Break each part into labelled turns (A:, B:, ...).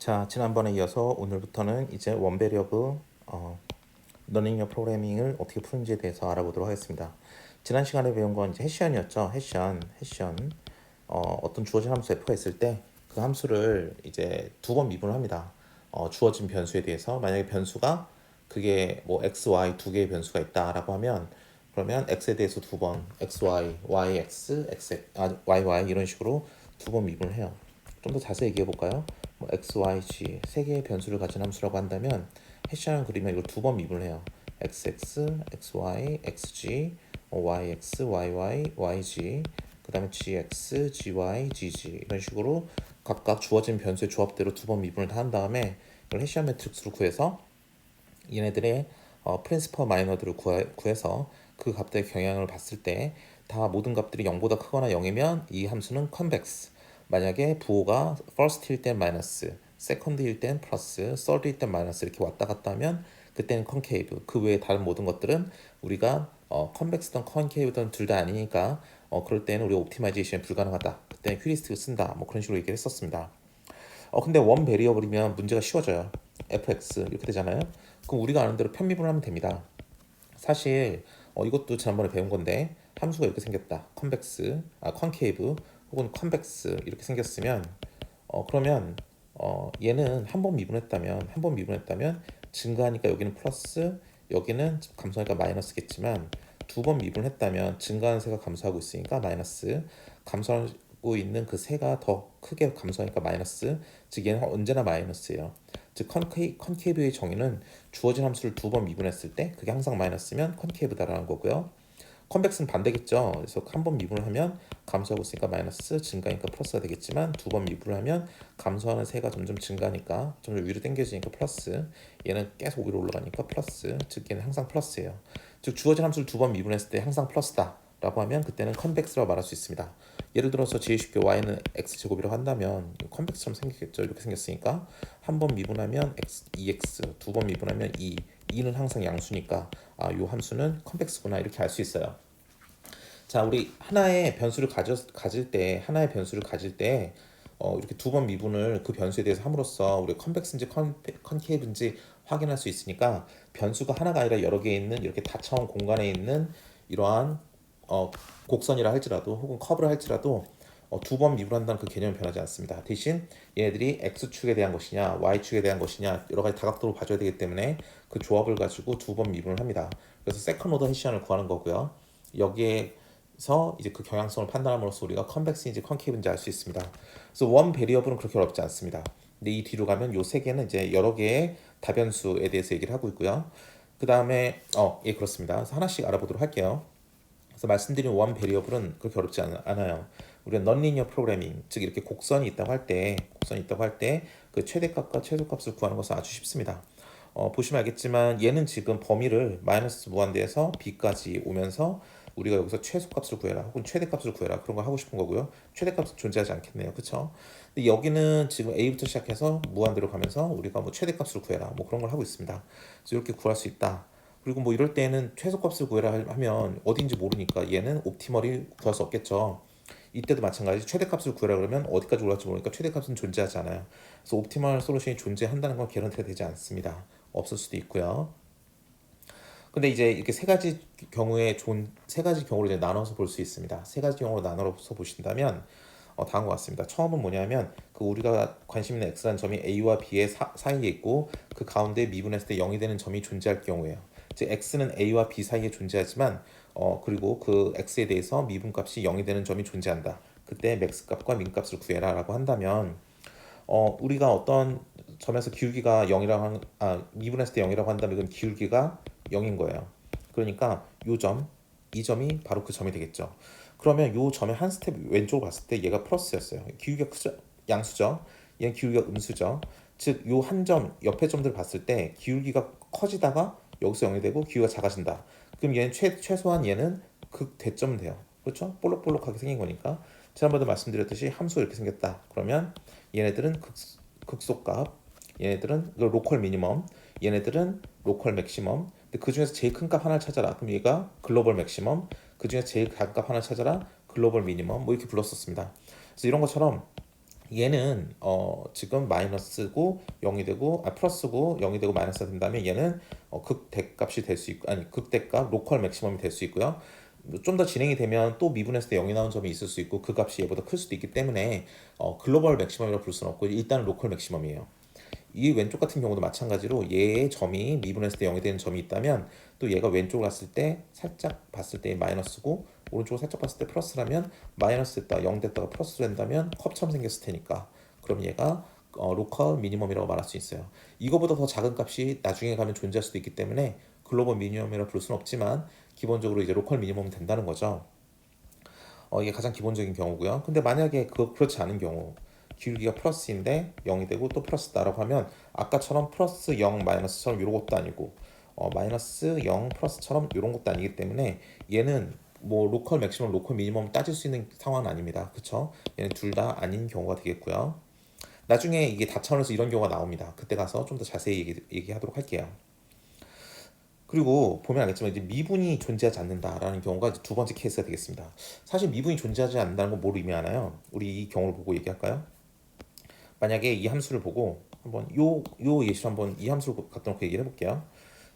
A: 자, 지난번에 이어서 오늘부터는 이제 원베리어블 러닝 프로그래밍을 어떻게 푸는지에 대해서 알아보도록 하겠습니다. 지난 시간에 배운 건 이제 해시언이었죠. 해시언. 어떤 주어진 함수 f가 있을 때 그 함수를 이제 두 번 미분을 합니다. 주어진 변수에 대해서 만약에 변수가 그게 뭐 x, y 두 개의 변수가 있다라고 하면 그러면 x에 대해서 두 번 x, y, y, y, y 이런 식으로 두 번 미분을 해요. 좀 더 자세히 얘기해 볼까요? 뭐 x, y, g 세 개의 변수를 가진 함수라고 한다면 해시하는 그림에 이걸 두 번 미분을 해요. xx, xy, xg, yx, yy, yg, 그 다음에 gx, gy, gg 이런 식으로 각각 주어진 변수의 조합대로 두 번 미분을 다 한 다음에 이걸 해시한 매트릭스로 구해서 얘네들의 프린시퍼 마이너들을 구해서 그 값들의 경향을 봤을 때 다 모든 값들이 0보다 크거나 0이면 이 함수는 컨벡스. 만약에 부호가 first일 땐 마이너스, second일 땐 플러스, third일 땐 마이너스 이렇게 왔다 갔다 하면 그때는 컨케이브. 그 외에 다른 모든 것들은 우리가 컨벡스든 컨케이브든 둘 다 아니니까 그럴 때는 우리 옵티마이제이션 불가능하다. 그때는 휴리스틱을 쓴다. 뭐 그런 식으로 얘기를 했었습니다. 근데 원 베리어블이면 문제가 쉬워져요. fx 이렇게 되잖아요. 그럼 우리가 아는 대로 편미분하면 됩니다. 사실 이것도 지난번에 배운 건데 함수가 이렇게 생겼다. 컨케이브 혹은 컨벡스 이렇게 생겼으면 그러면 얘는 한 번 미분했다면 증가하니까 여기는 플러스 여기는 감소하니까 마이너스겠지만 두 번 미분했다면 증가하는 세가 감소하고 있으니까 마이너스 감소하고 있는 그 세가 더 크게 감소하니까 마이너스 즉 얘는 언제나 마이너스예요. 즉 컨케이브의 정의는 주어진 함수를 두 번 미분했을 때 그게 항상 마이너스면 컨케이브다라는 거고요. 컨벡스는 반대겠죠. 그래서 한 번 미분을 하면 감소하고 있으니까 마이너스 증가니까 플러스가 되겠지만 두 번 미분을 하면 감소하는 세가 점점 증가하니까 점점 위로 당겨지니까 플러스 얘는 계속 위로 올라가니까 플러스 즉 얘는 항상 플러스예요. 즉 주어진 함수를 두 번 미분했을 때 항상 플러스다 라고 하면 그때는 컨벡스라고 말할 수 있습니다. 예를 들어서 제일 쉽게 y는 x제곱이라고 한다면 컨벡스처럼 생기겠죠. 이렇게 생겼으니까 한 번 미분하면 x, 2x 두 번 미분하면 2는 항상 양수니까 요 함수는 컨벡스구나 이렇게 알 수 있어요. 자, 우리 하나의 변수를 가질 때 이렇게 두 번 미분을 그 변수에 대해서 함으로써 우리 컨벡스인지 컨케이브인지 확인할 수 있으니까 변수가 하나가 아니라 여러 개 있는 이렇게 다차원 공간에 있는 이러한 곡선이라 할지라도 혹은 커브를 할지라도 두 번 미분한다는 그 개념이 변하지 않습니다. 대신 얘네들이 x축에 대한 것이냐 y축에 대한 것이냐 여러 가지 다각도로 봐줘야 되기 때문에 그 조합을 가지고 두 번 미분을 합니다. 그래서 세컨 오더 해시안을 구하는 거고요. 여기에서 이제 그 경향성을 판단함으로써 우리가 컨벡스인지 컨케이브인지 알 수 있습니다. 그래서 원 베리어블은 그렇게 어렵지 않습니다. 근데 이 뒤로 가면 요 세 개는 이제 여러 개의 다변수에 대해서 얘기를 하고 있고요. 그 다음에 예 그렇습니다. 그래서 하나씩 알아보도록 할게요. 그래서 말씀드린 원 베리어블은 그렇게 어렵지 않아요. 우리가 넌리니어 프로그래밍, 즉 이렇게 곡선이 있다고 할 때 그 최대값과 최소값을 구하는 것은 아주 쉽습니다. 보시면 알겠지만 얘는 지금 범위를 마이너스 무한대에서 b까지 오면서 우리가 여기서 최소값을 구해라 혹은 최대값을 구해라 그런 거 하고 싶은 거고요. 최대값은 존재하지 않겠네요. 그렇죠? 근데 여기는 지금 a부터 시작해서 무한대로 가면서 우리가 뭐 최대값을 구해라 뭐 그런 걸 하고 있습니다. 그래서 이렇게 구할 수 있다. 그리고 뭐 이럴 때는 최소값을 구해라 하면 어디인지 모르니까 얘는 옵티멀이 구할 수 없겠죠. 이때도 마찬가지 최대값을 구해라 그러면 어디까지 올라갈지 모르니까 최대값은 존재하지 않아요. 그래서 옵티멀 솔루션이 존재한다는 건 개런티가 되지 않습니다. 없을 수도 있고요. 근데 이제 이렇게 세 가지 경우로 이제 나눠서 볼 수 있습니다. 세 가지 경우로 나눠서 보신다면 다음과 같습니다. 처음은 뭐냐면 그 우리가 관심 있는 x라는 점이 a와 b의 사이에 있고 그 가운데 미분했을 때 0이 되는 점이 존재할 경우예요. 즉 x는 a와 b 사이에 존재하지만 그리고 그 x에 대해서 미분값이 0이 되는 점이 존재한다. 그때 맥스값과 민값을 구해라라고 한다면 우리가 어떤 점에서 기울기가 0이라고 미분했을 때 0이라고 한다면 이건 기울기가 0인 거예요. 그러니까 이 점이 바로 그 점이 되겠죠. 그러면 요 점의 한 스텝 왼쪽으로 봤을 때 얘가 플러스였어요. 기울기가 크죠? 양수죠. 얘는 기울기가 음수죠. 즉 요 한 점 옆에 점들을 봤을 때 기울기가 커지다가 여기서 0이 되고 기울기가 작아진다. 그럼 얘는 최소한 얘는 극대점 돼요. 그렇죠? 볼록볼록하게 생긴 거니까. 지난번에 말씀드렸듯이 함수가 이렇게 생겼다. 그러면 얘네들은 극소값, 얘네들은 로컬 미니멈, 얘네들은 로컬 맥시멈. 근데 그 중에서 제일 큰 값 하나를 찾아라. 그럼 얘가 글로벌 맥시멈. 그 중에서 제일 작은 값 하나를 찾아라. 글로벌 미니멈. 뭐 이렇게 불렀었습니다. 그래서 이런 것처럼 얘는 지금 마이너스고 0이 되고 플러스고 0이 되고 마이너스가 된다면 얘는 극대값이 될 수 있고, 아니 극대값 로컬 맥시멈이 될 수 있고요. 좀 더 진행이 되면 또 미분했을 때 0이 나온 점이 있을 수 있고 그 값이 얘보다 클 수도 있기 때문에 글로벌 맥시멈이라고 부를 수는 없고 일단은 로컬 맥시멈이에요. 이 왼쪽 같은 경우도 마찬가지로 얘의 점이 미분했을 때 0이 되는 점이 있다면 또 얘가 왼쪽으로 갔을 때 살짝 봤을 때 마이너스고 오른쪽으로 살짝 봤을 때 플러스라면 마이너스 됐다 0 됐다가 플러스 된다면 컵처럼 생겼을 테니까 그럼 얘가 로컬 미니멈이라고 말할 수 있어요. 이거보다 더 작은 값이 나중에 가면 존재할 수도 있기 때문에 글로벌 미니멈이라고 부를 수는 없지만 기본적으로 이제 로컬 미니멈이 된다는 거죠. 이게 가장 기본적인 경우고요. 근데 만약에 그렇지 않은 경우 기울기가 플러스인데 0이 되고 또 플러스다라고 하면 아까처럼 플러스 0 마이너스처럼 이런 것도 아니고 마이너스 0 플러스처럼 이런 것도 아니기 때문에 얘는 뭐 로컬 맥시멈 로컬 미니멈 따질 수 있는 상황은 아닙니다. 그쵸? 얘는 둘 다 아닌 경우가 되겠고요. 나중에 이게 다차원에서 이런 경우가 나옵니다. 그때 가서 좀 더 자세히 얘기하도록 할게요. 그리고 보면 알겠지만 이제 미분이 존재하지 않는다라는 경우가 이제 두 번째 케이스가 되겠습니다. 사실 미분이 존재하지 않는다는 건 뭘 의미하나요? 우리 이 경우를 보고 얘기할까요? 만약에 이 함수를 보고 한번 요 예시로 한번 이 함수를 갖다 놓고 얘기를 해볼게요.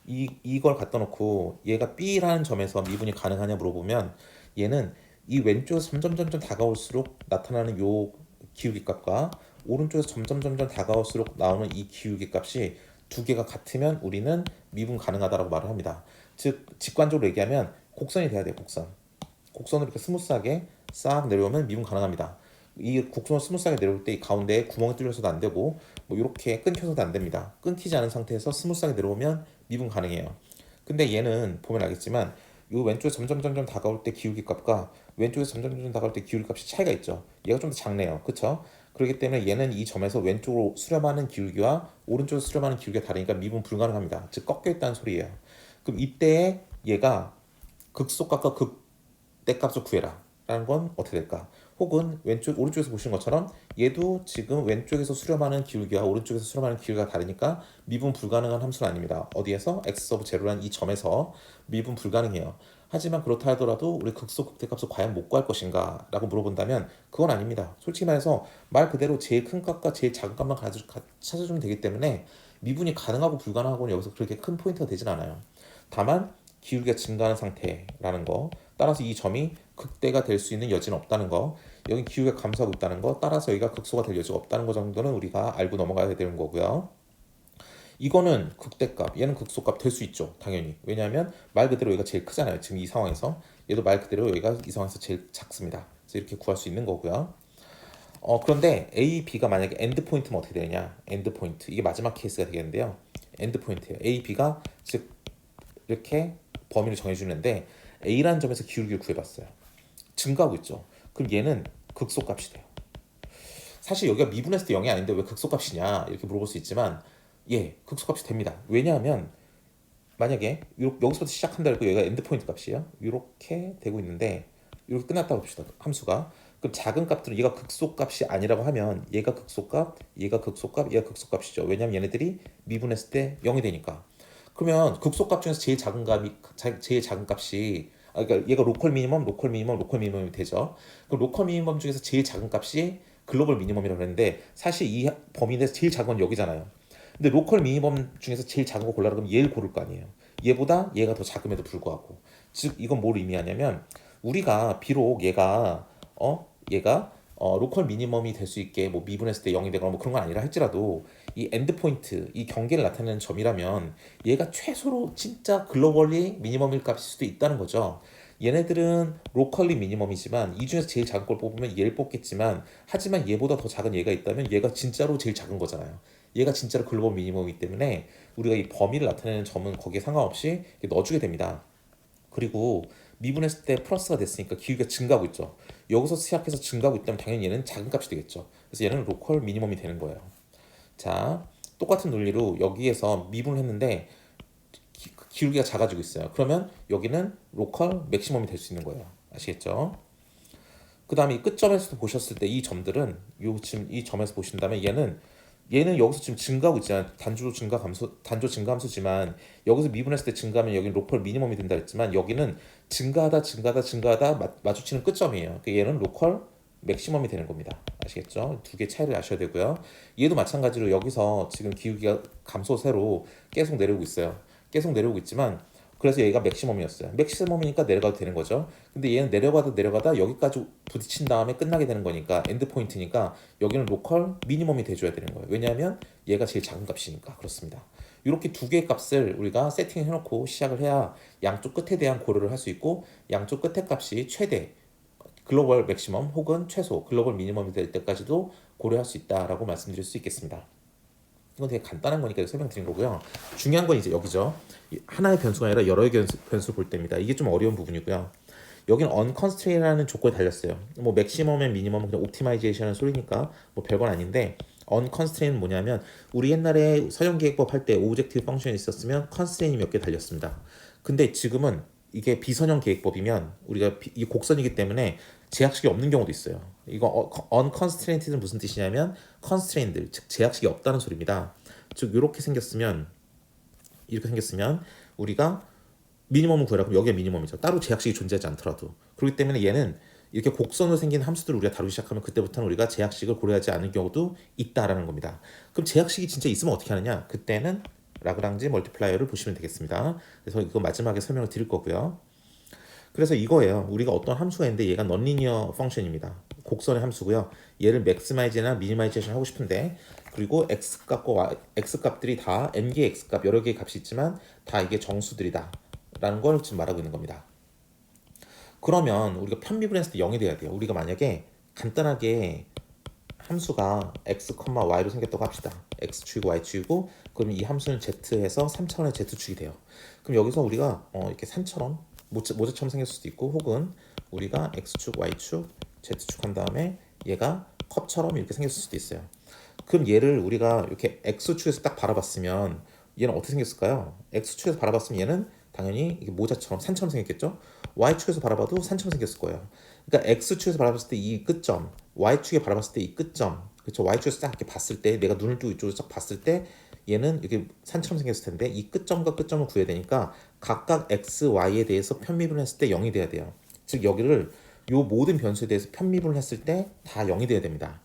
A: 이걸 갖다 놓고 얘가 B라는 점에서 미분이 가능하냐 물어보면 얘는 이 왼쪽에서 점점 다가올수록 나타나는 요 기울기 값과 오른쪽에서 점점 다가올수록 나오는 이 기울기 값이 두 개가 같으면 우리는 미분 가능하다라고 말을 합니다. 즉 직관적으로 얘기하면 곡선이 돼야 돼요. 곡선으로 이렇게 스무스하게 싹 내려오면 미분 가능합니다. 이 곡선을 스무스하게 내려올 때 이 가운데에 구멍이 뚫려서도 안 되고 뭐 이렇게 끊겨서도 안 됩니다. 끊기지 않은 상태에서 스무스하게 내려오면 미분 가능해요. 근데 얘는 보면 알겠지만 이 왼쪽에 점점 다가올 때 기울기 값과 왼쪽에서 점점 다가올 때 기울기 값이 차이가 있죠. 얘가 좀 더 작네요. 그쵸? 그렇기 때문에 얘는 이 점에서 왼쪽으로 수렴하는 기울기와 오른쪽으로 수렴하는 기울기가 다르니까 미분 불가능합니다. 즉 꺾여 있다는 소리예요. 그럼 이때 얘가 극소값과 극대값을 구해라 라는 건 어떻게 될까? 혹은 오른쪽에서 보시는 것처럼 얘도 지금 왼쪽에서 수렴하는 기울기와 오른쪽에서 수렴하는 기울기가 다르니까 미분 불가능한 함수는 아닙니다. 어디에서? x 오브 제로라는 이 점에서 미분 불가능해요. 하지만 그렇다 하더라도 우리 극소 극대값을 과연 못 구할 것인가 라고 물어본다면 그건 아닙니다. 솔직히 말해서 말 그대로 제일 큰 값과 제일 작은 값만 찾아주면 되기 때문에 미분이 가능하고 불가능하고는 여기서 그렇게 큰 포인트가 되진 않아요. 다만 기울기가 증가하는 상태라는 거, 따라서 이 점이 극대가 될 수 있는 여지는 없다는 거, 여기 기울기가 감소하고 있다는 거, 따라서 여기가 극소가 될 여지가 없다는 거 정도는 우리가 알고 넘어가야 되는 거고요. 이거는 극대값, 얘는 극소값 될 수 있죠. 당연히. 왜냐하면 말 그대로 여기가 제일 크잖아요. 지금 이 상황에서. 얘도 말 그대로 여기가 이 상황에서 제일 작습니다. 그래서 이렇게 구할 수 있는 거고요. 그런데 A, B가 만약에 엔드 포인트면 어떻게 되느냐? 엔드 포인트. 이게 마지막 케이스가 되겠는데요. 엔드 포인트예요. A, B가 즉 이렇게 범위를 정해주는데 A라는 점에서 기울기를 구해봤어요. 증가하고 있죠. 그럼 얘는 극소값이 돼요. 사실 여기가 미분했을 때 0이 아닌데 왜 극소값이냐 이렇게 물어볼 수 있지만 예, 극소값이 됩니다. 왜냐하면 만약에 여기서부터 시작한다 그러고 여기가 엔드포인트 값이에요. 이렇게 되고 있는데 이렇게 끝났다고 봅시다. 함수가. 그럼 작은 값들은 얘가 극소값이 아니라고 하면 얘가 극소값, 얘가 극소값, 얘가 극소값이죠. 왜냐하면 얘네들이 미분했을 때 0이 되니까. 그러면 극소값 중에서 제일 작은 값이 그러니까 얘가 로컬 미니멈, 로컬 미니멈, 로컬 미니멈이 되죠. 그럼 로컬 미니멈 중에서 제일 작은 값이 글로벌 미니멈이라고 했는데 사실 이 범위 내에서 제일 작은 건 여기잖아요. 근데 로컬 미니멈 중에서 제일 작은 거 골라라 그러면 얘를 고를 거 아니에요. 얘보다 얘가 더 작음에도 불구하고. 즉 이건 뭘 의미하냐면 우리가 비록 얘가 로컬 미니멈이 될 수 있게 뭐 미분했을 때 0이 되거나 뭐 그런 건 아니라 할지라도 이 엔드 포인트, 이 경계를 나타내는 점이라면 얘가 최소로 진짜 글로벌리 미니멈일 값일 수도 있다는 거죠. 얘네들은 로컬리 미니멈이지만 이 중에서 제일 작은 걸 뽑으면 얘를 뽑겠지만 하지만 얘보다 더 작은 얘가 있다면 얘가 진짜로 제일 작은 거잖아요. 얘가 진짜로 글로벌 미니멈이기 때문에 우리가 이 범위를 나타내는 점은 거기에 상관없이 넣어주게 됩니다. 그리고 미분했을 때 플러스가 됐으니까 기울기가 증가하고 있죠. 여기서 시작해서 증가하고 있다면 당연히 얘는 작은 값이 되겠죠. 그래서 얘는 로컬 미니멈이 되는 거예요. 자, 똑같은 논리로 여기에서 미분을 했는데 기울기가 작아지고 있어요. 그러면 여기는 로컬 맥시멈이 될 수 있는 거예요. 아시겠죠? 그 다음에 이 끝점에서 보셨을 때 이 점들은 지금 이 점에서 보신다면 얘는 여기서 지금 증가하고 있잖아요. 단조 증가 함수지만 여기서 미분했을 때 증가하면 여기는 로컬 미니멈이 된다 했지만 여기는 증가하다 마주치는 끝점이에요. 그러니까 얘는 로컬 맥시멈이 되는 겁니다. 아시겠죠? 두 개 차이를 아셔야 되고요. 얘도 마찬가지로 여기서 지금 기울기가 감소세로 계속 내려오고 있어요. 계속 내려오고 있지만 그래서 얘가 맥시멈이었어요. 맥시멈이니까 내려가도 되는 거죠. 근데 얘는 내려가다 여기까지 부딪힌 다음에 끝나게 되는 거니까 엔드 포인트니까 여기는 로컬 미니멈이 돼줘야 되는 거예요. 왜냐하면 얘가 제일 작은 값이니까 그렇습니다. 이렇게 두 개의 값을 우리가 세팅해 놓고 시작을 해야 양쪽 끝에 대한 고려를 할 수 있고 양쪽 끝의 값이 최대 글로벌 맥시멈 혹은 최소 글로벌 미니멈이 될 때까지도 고려할 수 있다라고 말씀드릴 수 있겠습니다. 이건 되게 간단한 거니까 설명드린 거고요. 중요한 건 이제 여기죠. 하나의 변수가 아니라 여러 개의 변수를 볼 때입니다. 이게 좀 어려운 부분이고요. 여기는 unconstrained라는 조건이 달렸어요. 뭐 맥시멈 앤 미니멈은 그냥 옵티마이제이션의 소리니까 뭐 별건 아닌데 unconstrained는 뭐냐면 우리 옛날에 서형 계획법 할 때 오브젝티브 펑션이 있었으면 constraint이 몇 개 달렸습니다. 근데 지금은 이게 비선형 계획법이면 우리가 이 곡선이기 때문에 제약식이 없는 경우도 있어요. 이거 unconstrained는 무슨 뜻이냐면 constrained 즉 제약식이 없다는 소리입니다. 즉 이렇게 생겼으면 우리가 미니멈을 구해라. 그럼 여기가 미니멈이죠. 따로 제약식이 존재하지 않더라도. 그렇기 때문에 얘는 이렇게 곡선으로 생긴 함수들을 우리가 다루기 시작하면 그때부터는 우리가 제약식을 고려하지 않은 경우도 있다라는 겁니다. 그럼 제약식이 진짜 있으면 어떻게 하느냐? 그때는 라그랑지 멀티플라이어를 보시면 되겠습니다. 그래서 이거 마지막에 설명을 드릴 거고요. 그래서 이거예요. 우리가 어떤 함수가 있는데 얘가 넌리니어 펑션입니다. 곡선의 함수고요. 얘를 맥스마이즈나 미니마이제이션 하고 싶은데 그리고 x 값들이 다 n 개의 x 값 여러 개의 값이 있지만 다 이게 정수들이다 라는 걸 지금 말하고 있는 겁니다. 그러면 우리가 편미분했을 때 0이 돼야 돼요. 우리가 만약에 간단하게 함수가 x, y로 생겼다고 합시다. x축이고 y축이고 그러면 이 함수는 z에서 3차원의 z축이 돼요. 그럼 여기서 우리가 이렇게 산처럼 모자처럼 생길 수도 있고 혹은 우리가 x축, y축, z축 한 다음에 얘가 컵처럼 이렇게 생겼을 수도 있어요. 그럼 얘를 우리가 이렇게 x축에서 딱 바라봤으면 얘는 어떻게 생겼을까요? x축에서 바라봤으면 얘는 당연히 이게 모자처럼 산처럼 생겼겠죠? y축에서 바라봐도 산처럼 생겼을 거예요. 그러니까 x축에서 바라봤을 때 이 끝점, y축에 바라봤을 때 이 끝점, 그렇죠? y축에서 딱 이렇게 봤을 때 내가 눈을 뜨고 이쪽으로 딱 봤을 때 얘는 이렇게 산처럼 생겼을 텐데 이 끝점과 끝점을 구해야 되니까 각각 x, y에 대해서 편미분을 했을 때 0이 돼야 돼요. 즉 여기를 요 모든 변수에 대해서 편미분을 했을 때 다 0이 돼야 됩니다.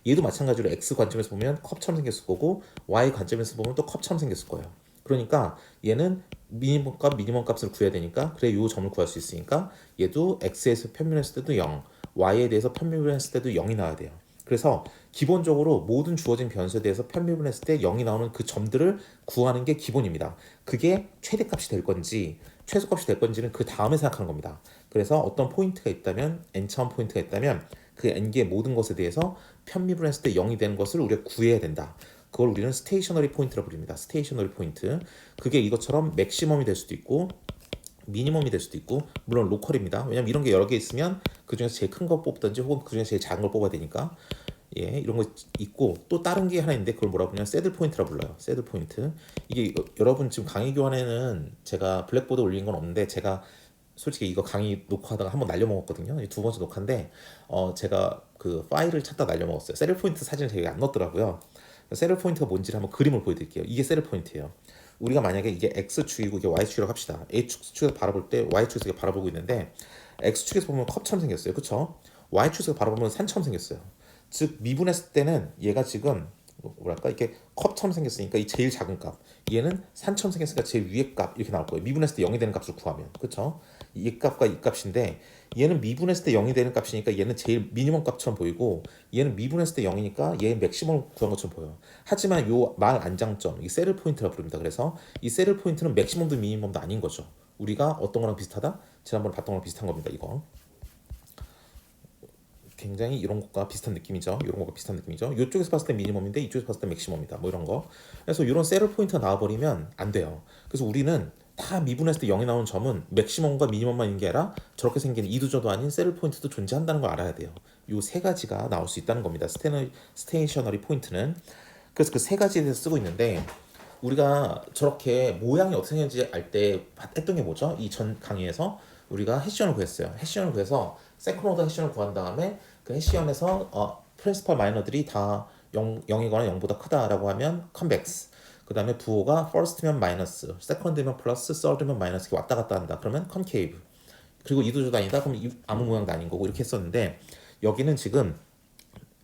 A: 얘도 마찬가지로 x 관점에서 보면 컵처럼 생겼을 거고 y 관점에서 보면 또 컵처럼 생겼을 거예요. 그러니까 얘는 미니멈 값, 미니멈 값을 구해야 되니까 그래 요 점을 구할 수 있으니까 얘도 x에서 편미분했을 때도 0, y에 대해서 편미분했을 때도 0이 나와야 돼요. 그래서 기본적으로 모든 주어진 변수에 대해서 편미분했을 때 0이 나오는 그 점들을 구하는 게 기본입니다. 그게 최대값이 될 건지 최소값이 될 건지는 그 다음에 생각하는 겁니다. 그래서 어떤 포인트가 있다면 n차원 포인트가 있다면 그 n개의 모든 것에 대해서 편미분했을 때 0이 되는 것을 우리가 구해야 된다. 그걸 우리는 스테이셔너리 포인트라고 부릅니다. 스테이셔너리 포인트. 그게 이것처럼 맥시멈이 될 수도 있고 미니멈이 될 수도 있고 물론 로컬입니다. 왜냐면 이런 게 여러 개 있으면 그중에서 제일 큰 거 뽑든지 혹은 그중에서 제일 작은 걸 뽑아야 되니까 이런 거 있고 또 다른 게 하나 있는데 그걸 뭐라고 부르냐면 새들 포인트라고 불러요. 새들 포인트. 이게 여러분 지금 강의 교환에는 제가 블랙보드 올린 건 없는데 제가 솔직히 이거 강의 녹화하다가 한번 날려먹었거든요. 두 번째 녹화인데 제가 그 파일을 찾다 날려먹었어요. 새들 포인트 사진을 제가 안 넣었더라고요. 새들 포인트가 뭔지를 한번 그림을 보여드릴게요. 이게 새들 포인트예요. 우리가 만약에 이게 x축이고 이게 y축이라고 합시다. a축에서 바라볼 때 y축에서 바라보고 있는데 x축에서 보면 컵처럼 생겼어요. 그쵸? y축에서 바라보면 산처럼 생겼어요. 즉 미분했을 때는 얘가 지금 뭐랄까 이렇게 컵처럼 생겼으니까 이 제일 작은 값 얘는 산처럼 생겼으니까 제일 위의 값 이렇게 나올 거예요. 미분했을 때 0이 되는 값을 구하면 그쵸? 이 값과 이 값인데 얘는 미분했을 때 0이 되는 값이니까 얘는 제일 미니멈 값처럼 보이고 얘는 미분했을 때 0이니까 얘 맥시멈을 구한 것처럼 보여요. 하지만 요 말 안장점 이 세를 포인트라고 부릅니다. 그래서 이 세를 포인트는 맥시멈도 미니멈도 아닌 거죠. 우리가 어떤 거랑 비슷하다? 지난번에 봤던 거랑 비슷한 겁니다. 이거 굉장히 이런 것과 비슷한 느낌이죠. 이런 것과 비슷한 느낌이죠. 이쪽에서 봤을 때 미니멈인데 이쪽에서 봤을 때 맥시멈이다. 뭐 이런 거. 그래서 이런 세럴 포인트가 나와버리면 안 돼요. 그래서 우리는 다 미분했을 때 0이 나오는 점은 맥시멈과 미니멈만 있는 게 아니라 저렇게 생긴 이두저도 아닌 세럴 포인트도 존재한다는 걸 알아야 돼요. 이 세 가지가 나올 수 있다는 겁니다. 스테이셔너리 포인트는. 그래서 그 세 가지에 대해서 쓰고 있는데 우리가 저렇게 모양이 어떻게 생겼는지 알 때 했던 게 뭐죠? 이 전 강의에서 우리가 해시언을 구했어요. 해시언을 구해서 세컨 오더 해시언을 구한 다음에 그 해시언에서 프린시펄 마이너들이 다 0이거나 0보다 크다라고 하면 컨벡스. 그 다음에 부호가 first면 마이너스, second면 플러스, third면 마이너스 이렇게 왔다 갔다 한다. 그러면 컨케이브. 그리고 이두저도 아니다. 그럼 아무 모양도 아닌 거고 이렇게 했었는데 여기는 지금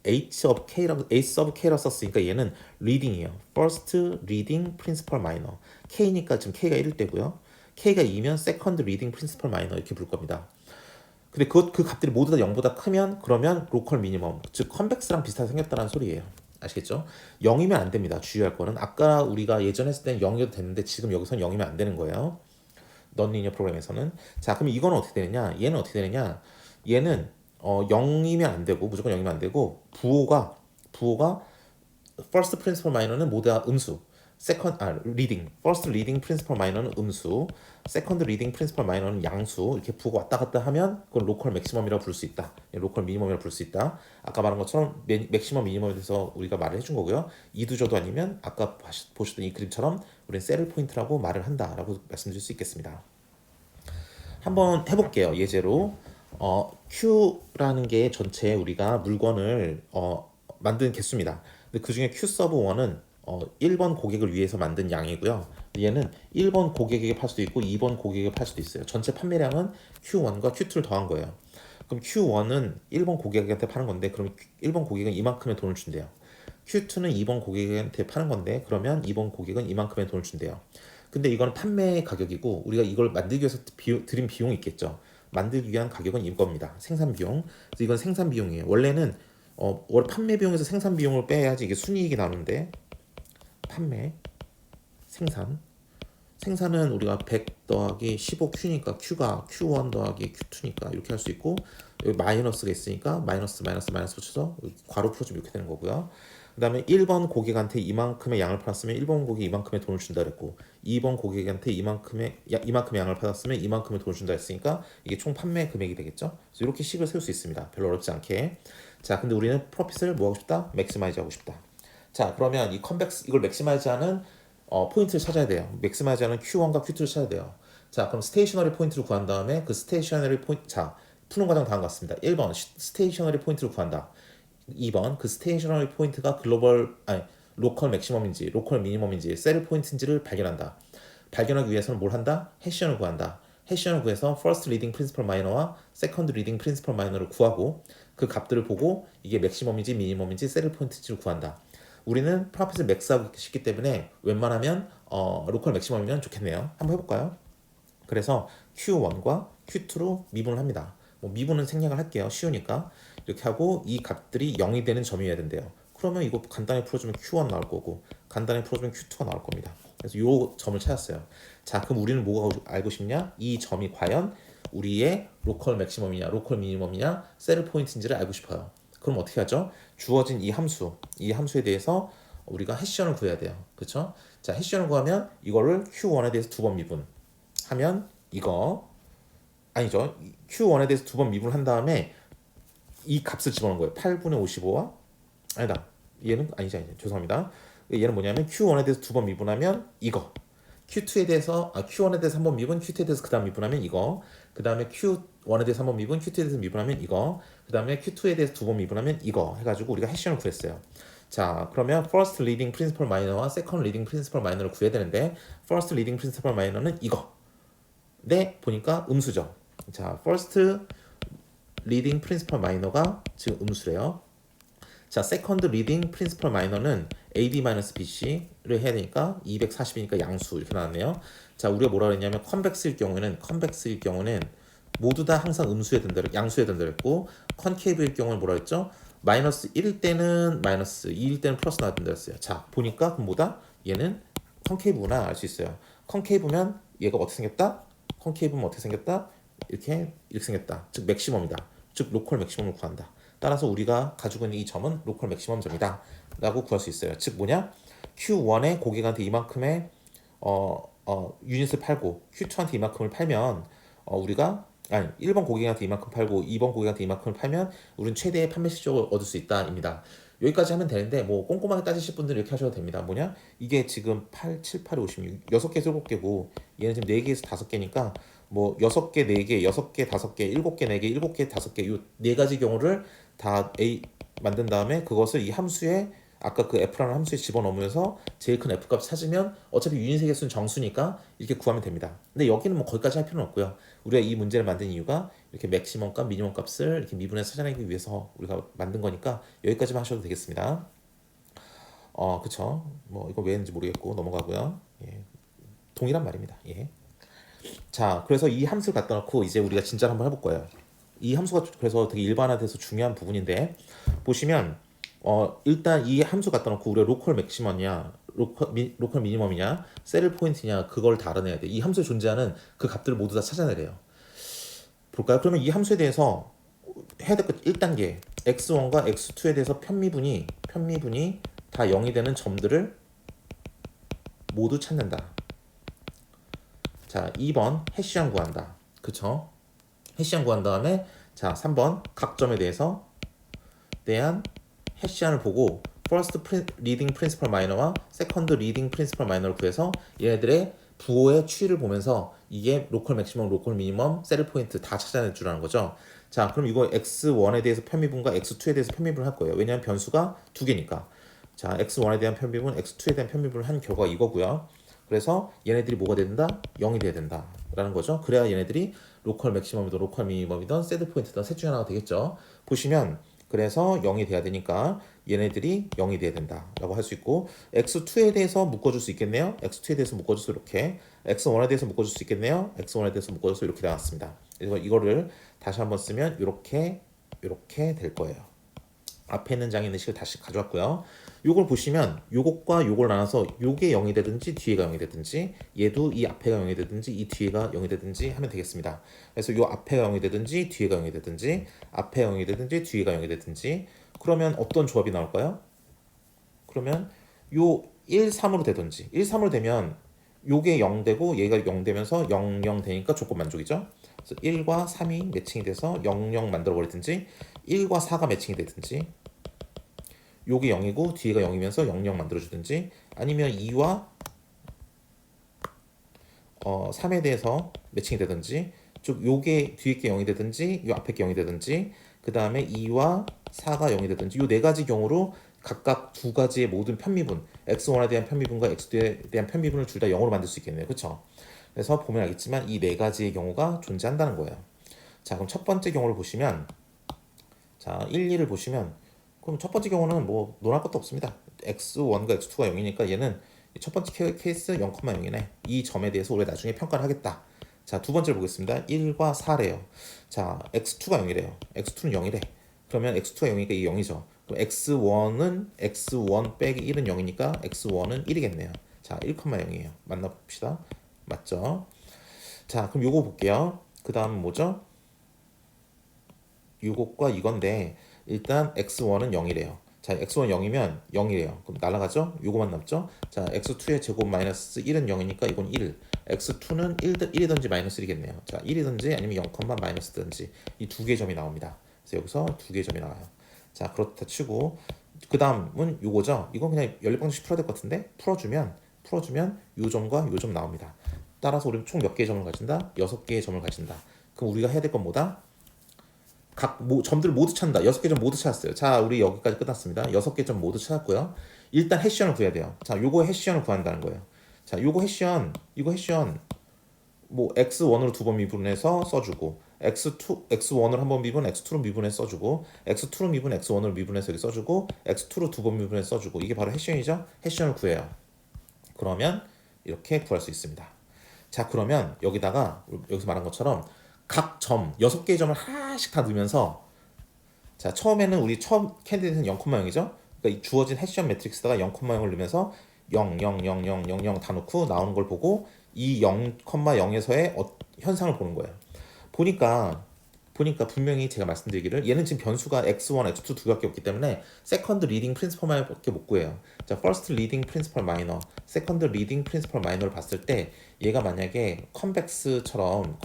A: H of K라고 썼으니까 얘는 reading이에요. First reading principal minor. K니까 지금 K가 1일 때고요. K가 2면 second reading principal minor 이렇게 부를 겁니다. 근데 그 값들이 모두 다 0보다 크면 그러면 로컬 미니멈, 즉 컨벡스랑 비슷하게 생겼다는 소리예요. 아시겠죠? 0이면 안 됩니다. 주의할 거는 아까 우리가 예전 했을 때는 0이어도 됐는데 지금 여기서는 0이면 안 되는 거예요. 넌리니어 프로그램에서는. 자, 그럼 이건 어떻게 되느냐? 얘는 어떻게 되느냐? 얘는 0이면 안 되고 무조건 0이면 안 되고 부호가 first principal minor는 모두 다 음수. reading. first reading principal minor는 음수. second reading principal minor는 양수. 이렇게 부호가 왔다 갔다 하면 그건 로컬 맥시멈이라고 부를 수 있다. 로컬 미니멈이라고 부를 수 있다. 아까 말한 것처럼 맥시멈 미니멈에 대해서 우리가 말을 해준 거고요. 이두저도 아니면 아까 보셨던 이 그림처럼 우리는 셀을 포인트라고 말을 한다라고 말씀드릴 수 있겠습니다. 한번 해볼게요. 예제로 Q라는 게 전체 우리가 물건을 만든 개수입니다. 근데 그 중에 Q 서브 1은 1번 고객을 위해서 만든 양이고요. 얘는 1번 고객에게 팔 수도 있고 2번 고객에게 팔 수도 있어요. 전체 판매량은 Q1과 Q2를 더한 거예요. 그럼 Q1은 1번 고객한테 파는 건데 그럼 1번 고객은 이만큼의 돈을 준대요. Q2는 2번 고객한테 파는 건데 그러면 2번 고객은 이만큼의 돈을 준대요. 근데 이건 판매 가격이고 우리가 이걸 만들기 위해서 들인 비용이 있겠죠. 만들기 위한 가격은 이겁니다. 생산 비용. 그래서 이건 생산 비용이에요. 원래는 원래 판매 비용에서 생산 비용을 빼야지 이게 순이익이 나오는데 판매, 생산은 우리가 100 더하기 15Q니까 Q가 Q1 더하기 Q2니까 이렇게 할 수 있고 여기 마이너스가 있으니까 마이너스 붙여서 괄호 풀어주면 이렇게 되는 거고요. 그 다음에 1번 고객한테 이만큼의 양을 팔았으면 1번 고객이 이만큼의 돈을 준다 그랬고 2번 고객한테 이만큼의 양을 팔았으면 이만큼의 돈을 준다 했으니까 이게 총 판매 금액이 되겠죠. 그래서 이렇게 식을 세울 수 있습니다. 별로 어렵지 않게. 자, 근데 우리는 프로핏을 뭐 하고 싶다? 맥시마이즈 하고 싶다. 자, 그러면 이 컨벡스 이걸 맥시마이즈하는 포인트를 찾아야 돼요. 맥시마이즈하는 Q1과 Q2를 찾아야 돼요. 자, 그럼 스테이셔너리 포인트를 구한 다음에 그 스테이셔너리 포인트, 자, 푸는 과정 다음과 같습니다. 1번 스테이셔너리 포인트를 구한다. 2번 그 스테이셔너리 포인트가 로컬 맥시멈인지 로컬 미니멈인지 셀 포인트인지를 발견한다. 발견하기 위해서는 뭘 한다? 해시언을 구한다. 해시언을 구해서 first reading principal minor와 second reading principal minor를 구하고 그 값들을 보고 이게 맥시멈인지 미니멈인지 셀 포인트인지를 구한다. 우리는 프로핏을 맥스하고 싶기 때문에 웬만하면 로컬 맥시멈이면 좋겠네요. 한번 해볼까요? 그래서 Q1과 Q2로 미분을 합니다. 뭐 미분은 생략을 할게요. 쉬우니까. 이렇게 하고 이 값들이 0이 되는 점이어야 된대요. 그러면 이거 간단히 풀어주면 Q1 나올 거고 간단히 풀어주면 Q2가 나올 겁니다. 그래서 이 점을 찾았어요. 자, 그럼 우리는 뭐가 알고 싶냐? 이 점이 과연 우리의 로컬 맥시멈이냐 로컬 미니멈이냐 셀 포인트인지를 알고 싶어요. 그럼 어떻게 하죠? 주어진 이 함수에 대해서 우리가 해시언을 구해야 돼요. 그렇죠? 자, 해시언을 구하면 이거를 Q1에 대해서 두 번 미분하면 이거 아니죠. Q1에 대해서 두 번 미분한 다음에 이 값을 집어넣은 거예요. 8분의 55와 아니다. 얘는 아니죠. 죄송합니다. 얘는 뭐냐면 Q1에 대해서 두 번 미분하면 이거. Q1에 대해서 한 번 미분, Q2에 대해서 그 다음 미분하면 이거. 그 다음에 Q1에 대해서 한 번 미분, Q2에 대해서 미분하면 이거. 그 다음에 Q2에 대해서 두 번 미분하면 이거 해가지고 우리가 해시언을 구했어요. 자, 그러면 first leading principal minor와 second leading principal minor를 구해야 되는데 first leading principal minor는 이거. 네, 보니까 음수죠. 자, first leading principal minor가 지금 음수래요. 자, second leading principal minor는 AD-BC를 해야 되니까 240이니까 양수 이렇게 나왔네요. 자, 우리가 뭐라 그랬냐면 컨벡스일 경우는 모두 다 항상 양수에 된다 그랬고 컨케이브일 경우는 뭐라 그랬죠? 마이너스 1일 때는 마이너스, 2일 때는 플러스 나와야 된다 그랬어요. 자, 보니까 그럼 뭐다? 얘는 컨케이브구나 알 수 있어요. 컨케이브면 얘가 어떻게 생겼다? 컨케이브면 어떻게 생겼다? 이렇게 생겼다. 즉 맥시멈이다. 즉 로컬 맥시멈을 구한다. 따라서 우리가 가지고 있는 이 점은 로컬 맥시멈 점이다 라고 구할 수 있어요. 즉 뭐냐? Q1에 고객한테 이만큼의 유닛을 팔고 Q2한테 이만큼을 팔면 우리가 1번 고객한테 이만큼 팔고 2번 고객한테 이만큼을 팔면 우리는 최대의 판매 실적을 얻을 수 있다입니다. 여기까지 하면 되는데 뭐 꼼꼼하게 따지실 분들은 이렇게 하셔도 됩니다. 뭐냐? 이게 지금 8, 7, 8, 56, 6개에서 7개고 얘는 지금 4개에서 5개니까 뭐 6개, 4개, 6개, 5개, 7개, 4개, 7개, 5개 이 4가지 경우를 다 A 만든 다음에 그것을 이 함수에 아까 그 F라는 함수에 집어넣으면서 제일 큰 F값 찾으면 어차피 유인세계수는 정수니까 이렇게 구하면 됩니다. 근데 여기는 뭐 거기까지 할 필요는 없고요. 우리가 이 문제를 만든 이유가 이렇게 맥시멈 값, 미니멈 값을 이렇게 미분해서 찾아내기 위해서 우리가 만든 거니까 여기까지만 하셔도 되겠습니다. 그쵸. 뭐 이거 왜 했는지 모르겠고 넘어가고요. 예. 동일한 말입니다. 예. 자, 그래서 이 함수를 갖다 놓고 이제 우리가 진짜로 한번 해볼 거예요. 이 함수가 그래서 되게 일반화돼서 중요한 부분인데 보시면 일단 이 함수 갖다 놓고 우리가 로컬 맥시멈이냐 로컬 미니멈이냐 세를 포인트냐 그걸 다 알아내야 돼. 이 함수에 존재하는 그 값들을 모두 다 찾아내래요. 볼까요? 그러면 이 함수에 대해서 해야 될 것 1단계 x1과 x2에 대해서 편미분이 다 0이 되는 점들을 모두 찾는다. 자, 2번 해시한 구한다. 그쵸? 해시한 구한 다음에 자, 3번 각 점에 대한 해시안을 보고 first leading principal minor와 second leading principal minor를 구해서 얘네들의 부호의 추이를 보면서 이게 로컬 맥시멈, 로컬 미니멈, 세를 포인트 다 찾아낼 줄 아는 거죠. 자, 그럼 이거 x1에 대해서 편미분과 x2에 대해서 편미분을 할 거예요. 왜냐하면 변수가 두 개니까. 자, x1에 대한 편미분, x2에 대한 편미분을 한 결과가 이거고요. 그래서 얘네들이 뭐가 된다? 0이 돼야 된다 라는 거죠. 그래야 얘네들이 로컬 맥시멈이든 로컬 미니멈이든 세들 포인트든 셋 중에 하나가 되겠죠. 보시면 그래서 0이 돼야 되니까 얘네들이 0이 돼야 된다 라고 할 수 있고 x2에 대해서 묶어줄 수 있겠네요. x2에 대해서 묶어줘서 이렇게 x1에 대해서 묶어줄 수 있겠네요. x1에 대해서 묶어줘서 이렇게 나왔습니다. 그래서 이거를 다시 한번 쓰면 이렇게 될 거예요. 앞에 있는 장에 있는 식을 다시 가져왔고요. 요걸 보시면 요것과 요걸 나눠서 요게 0이 되든지 뒤에가 0이 되든지 얘도 이 앞에가 0이 되든지 이 뒤에가 0이 되든지 하면 되겠습니다. 그래서 요 앞에가 0이 되든지 뒤에가 0이 되든지 앞에 0이 되든지 뒤에가 0이 되든지 그러면 어떤 조합이 나올까요? 그러면 요 1, 3으로 되든지 1, 3으로 되면 요게 0 되고 얘가 0 되면서 0, 0 되니까 조건 만족이죠. 그래서 1과 3이 매칭이 돼서 0, 0 만들어 버리든지 1과 4가 매칭이 되든지 요게 0이고 뒤에가 0이면서 0, 0 만들어주든지 아니면 2와 3에 대해서 매칭이 되든지 즉 요게 뒤에 게 0이 되든지 요 앞에 게 0이 되든지 그 다음에 2와 4가 0이 되든지 요 네 가지 경우로 각각 두 가지의 모든 편미분 x1에 대한 편미분과 x2에 대한 편미분을 둘 다 0으로 만들 수 있겠네요. 그쵸? 그래서 보면 알겠지만 이 네 가지의 경우가 존재한다는 거예요. 자, 그럼 첫 번째 경우를 보시면 자 1, 2를 보시면 그럼 첫 번째 경우는 뭐 논할 것도 없습니다. x1과 x2가 0이니까 얘는 첫 번째 케이스 0,0이네. 이 점에 대해서 우리가 나중에 평가를 하겠다. 자, 두 번째를 보겠습니다. 1과 4래요. 자, x2가 0이래요. x2는 0이래. 그러면 x2가 0이니까 이게 0이죠. 그럼 x1은 x1 빼기 1은 0이니까 x1은 1이겠네요. 자, 1,0이에요. 만나 봅시다. 맞죠? 자, 그럼 요거 볼게요. 그 다음 뭐죠? 요것과 이건데 일단 x1은 0이래요. 자, x1 0이면 0이래요. 그럼 날아가죠? 요거만 남죠? 자, x2의 제곱 마이너스 1은 0이니까 이건 1. x2는 1이든지 마이너스 1이겠네요. 자, 1이든지 아니면 0, 마이너스든지 이 두 개의 점이 나옵니다. 그래서 여기서 두 개의 점이 나와요. 자, 그렇다 치고 그 다음은 요거죠? 이건 그냥 연립방정식 풀어야 될 것 같은데 풀어주면 요 점과 요 점 나옵니다. 따라서 우리는 총 몇 개의 점을 가진다? 6개의 점을 가진다. 그럼 우리가 해야 될 건 뭐다? 점들을 모두 찾는다. 6개 점 모두 찾았어요. 자, 우리 여기까지 끝났습니다. 6개 점 모두 찾았고요. 일단 해시언을 구해야 돼요. 자, 요거 해시언을 구한다는 거예요. 자, 이거 해시언 뭐 x1으로 두 번 미분해서 써주고 x1으로 한 번 미분, x2로 미분해서 써주고 x2로 미분, x1으로 미분해서 여기 써주고 x2로 두 번 미분해서 써주고 이게 바로 해시언이죠. 해시언을 구해요. 그러면 이렇게 구할 수 있습니다. 자, 그러면 여기서 말한 것처럼 각 점 6개의 점을 하나씩 다 넣으면서 자, 처음에는 우리 처음 캔디데이트는 0,0이죠. 그러니까 이 주어진 해시언 매트릭스다가 0,0을 넣으면서 0, 0, 0, 0, 0, 0 다 넣고 나오는 걸 보고 이 0,0에서의 현상을 보는 거예요. 보니까 분명히 제가 말씀드리기를 얘는 지금 변수가 x1, x2 두 개밖에 없기 때문에 second leading principal밖에 못 구해요. 자, first leading principal minor, second leading principal minor를 봤을 때 얘가 만약에 컨벡스처럼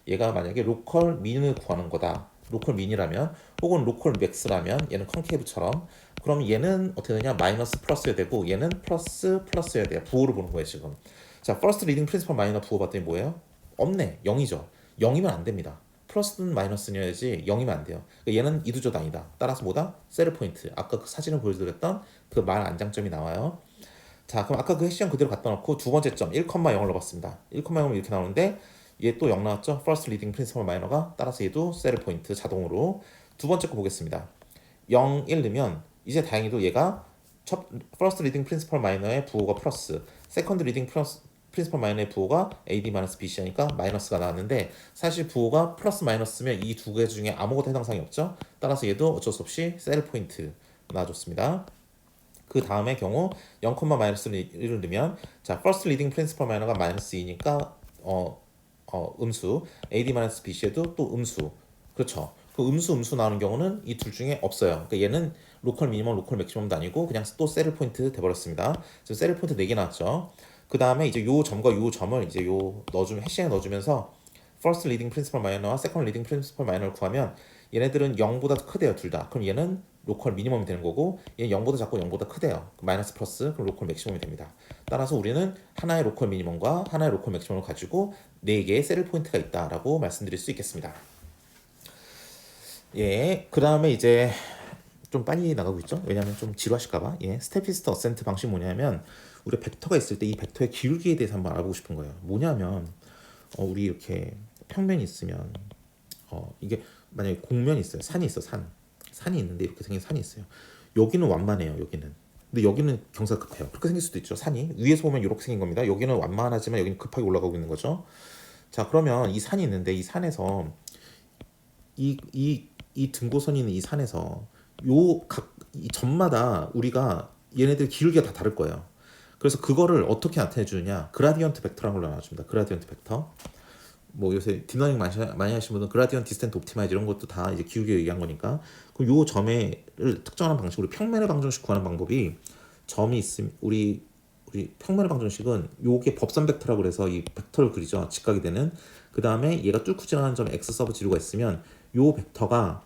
A: 얘가 만약에 로컬 민을 구하는 거다. 로컬 민이라면 혹은 로컬 맥스라면 얘는 컨케이브처럼 그럼 얘는 어떻게 되냐 마이너스 플러스여야 되고 얘는 플러스여야 돼요. 부호를 보는 거예요 지금. 자, first leading principal minor 부호 봤더니 뭐예요? 없네. 0이죠. 0이면 안 됩니다. 플러스든 마이너스여야지 0이면 안 돼요. 그러니까 얘는 이두저도 아니다. 따라서 뭐다? 셀 포인트. 아까 그 사진을 보여드렸던 그 말 안장점이 나와요. 자, 그럼 아까 그 해시형 그대로 갖다 놓고 두 번째 점 1,0을 넣어봤습니다. 1,0은 이렇게 나오는데 얘 또 0 나왔죠? First Leading Principal Minor가 따라서 얘도 셀 포인트 자동으로. 두 번째 거 보겠습니다. 0, 1 넣으면 이제 다행히도 얘가 첫 First Leading Principal Minor의 부호가 플러스, Second Leading Principal Minor의 부호가 AD-BC 하니까 마이너스가 나왔는데 사실 부호가 플러스 마이너스면 이 두 개 중에 아무것도 해당 사항이 없죠. 따라서 얘도 어쩔 수 없이 셀 포인트 나와줬습니다. 그 다음의 경우 0,-1을 넣으면 자 first leading principal minor가 마이너스 2니까 음수 AD-BC에도 또 음수 그렇죠. 그 음수 나오는 경우는 이 둘 중에 없어요. 그러니까 얘는 로컬 미니멈 로컬 맥시멈도 아니고 그냥 또 셀 포인트 돼버렸습니다. 지금 셀 포인트 4개 나왔죠. 그 다음에 이제 요 점과 요 점을 이제 요 넣어주면 해시에 넣어주면서 first leading principal minor와 second leading principal minor를 구하면 얘네들은 0보다 크대요 둘 다. 그럼 얘는 로컬 미니멈이 되는 거고 얘는 0보다 작고 0보다 크대요. 마이너스 플러스 그럼 로컬 맥시멈이 됩니다. 따라서 우리는 하나의 로컬 미니멈과 하나의 로컬 맥시멈을 가지고 4개의 셀 포인트가 있다라고 말씀드릴 수 있겠습니다. 예, 그 다음에 이제 좀 빨리 나가고 있죠. 왜냐하면 좀 지루하실까봐. 예, 스테피스트 어센트 방식 뭐냐면 우리 벡터가 있을 때 이 벡터의 기울기에 대해서 한번 알아보고 싶은 거예요. 뭐냐면 우리 이렇게 평면이 있으면 이게 만약에 공면이 있어요. 산이 있어 산이 있는데 이렇게 생긴 산이 있어요. 여기는 완만해요. 여기는. 근데 여기는 경사가 급해요. 그렇게 생길 수도 있죠. 산이 위에서 보면 이렇게 생긴 겁니다. 여기는 완만하지만 여기는 급하게 올라가고 있는 거죠. 자 그러면 이 산이 있는데 이 산에서 이 등고선이 있는 이 산에서 이 점마다 우리가 얘네들 기울기가 다 다를 거예요. 그래서 그거를 어떻게 나타내 주느냐? 그라디언트 벡터라는 걸로 나눠줍니다. 그라디언트 벡터. 뭐 요새 딥러닝 많이 하시는 분은 그라디언트 디센트 옵티마이즈 이런 것도 다 이제 기울기 얘기한 거니까 그럼 요 점을 특정하는 방식으로 평면의 방정식 구하는 방법이 점이 있으면 우리 평면의 방정식은 요게 법선 벡터라고 그래서 이 벡터를 그리죠. 직각이 되는. 그 다음에 얘가 뚫고 지나가는 점 x 서브 지루가 있으면 요 벡터가